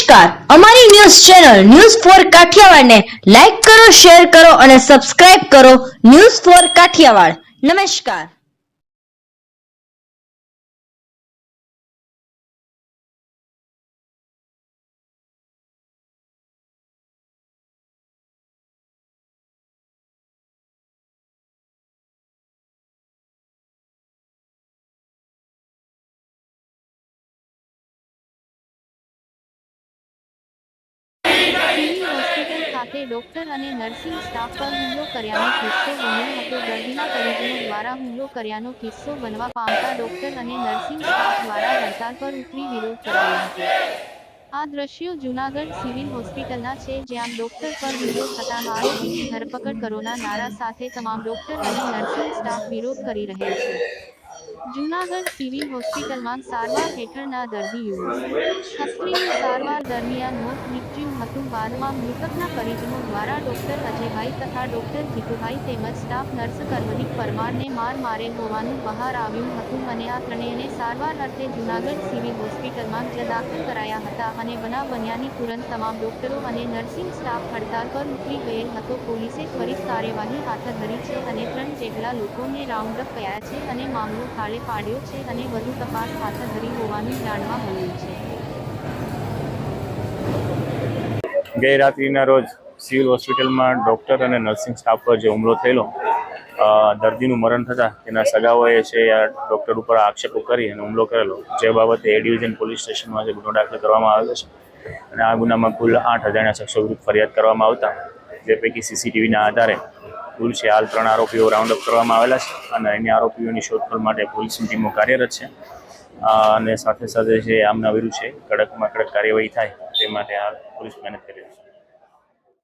નમસ્કાર, અમારી news channel news for કાઠિયાવાડને લાઈક કરો, શેર કરો અને સબસ્ક્રાઇબ કરો. News for Kathiawad. નમસ્કાર. હોસ્પિટલ ખાતે ડોક્ટર અને નર્સિંગ સ્ટાફ પર હુમલો કર્યાનો કિસ્સો બન્યો હતો. દર્દીના પરિજનો દ્વારા હુમલો કર્યાનો કિસ્સો બનવા પામતા ડોક્ટર અને નર્સિંગ સ્ટાફ દ્વારા હડતાલ પર ઉતરી વિરોધ કરાયો હતો. આ દ્રશ્યો જૂનાગઢ સિવિલ હોસ્પિટલના છે, જ્યાં ડોક્ટર પર હુમલો થતા આરોપીની ધરપકડ કરોના નારા સાથે તમામ ડોક્ટર અને નર્સિંગ સ્ટાફ વિરોધ કરી રહેલ છે. જૂનાગઢ સિવિલ હોસ્પિટલમાં સારવાર હેઠળના દર્દીઓ હસ્ત્રીની સારવાર દરમિયાન મોત નીપજ્યું હતું. બાદમાં મૃતકના પરિજનો દ્વારા ડોક્ટર અજયભાઈ તથા ડોક્ટર જીતુભાઈ તેમજ સ્ટાફ નર્સ કર્મદીપ પરમારને માર મારેલ હોવાનું બહાર આવ્યું હતું અને આ ત્રણેયને સારવાર અર્થે જૂનાગઢ સિવિલ હોસ્પિટલમાં દાખલ કરાયા હતા અને બનાવ બન્યાની તુરંત તમામ ડોક્ટરો અને નર્સિંગ સ્ટાફ હડતાલ પર ઉતરી ગયેલ હતો. પોલીસે ત્વરિત કાર્યવાહી હાથ ધરી છે અને 3 જેટલા લોકોને રાઉન્ડ અપ કર્યા છે અને મામલો થાળે પાડ્યો છે અને વધુ તપાસ હાથ ધરી હોવાનું જાણવા મળ્યું છે. ગઈ રાત્રિના રોજ સિવિલ હોસ્પિટલમાં ડૉક્ટર અને નર્સિંગ સ્ટાફ પર જે હુમલો થયેલો, દર્દીનું મરણ થતાં તેના સગાઓએ છે આ ડૉક્ટર ઉપર આક્ષેપો કરી અને હુમલો કરેલો, જે બાબતે એ ડિવિઝન પોલીસ સ્ટેશનમાં જે ગુનો દાખલ કરવામાં આવેલો છે અને આ ગુનામાં કુલ 8 અજાણ્યા શખ્સો વિરુદ્ધ ફરિયાદ કરવામાં આવતા જે પૈકી સીસીટીવીના આધારે કુલ છે હાલ 3 આરોપીઓ રાઉન્ડ અપ કરવામાં આવેલા છે અને અન્ય આરોપીઓની શોધખોળ માટે પોલીસની ટીમો કાર્યરત છે અને સાથે સાથે છે આમના વિરુદ્ધ છે કડકમાં કડક કાર્યવાહી થાય તે માટે આ પોલીસ મહેનત કરી રહી છે.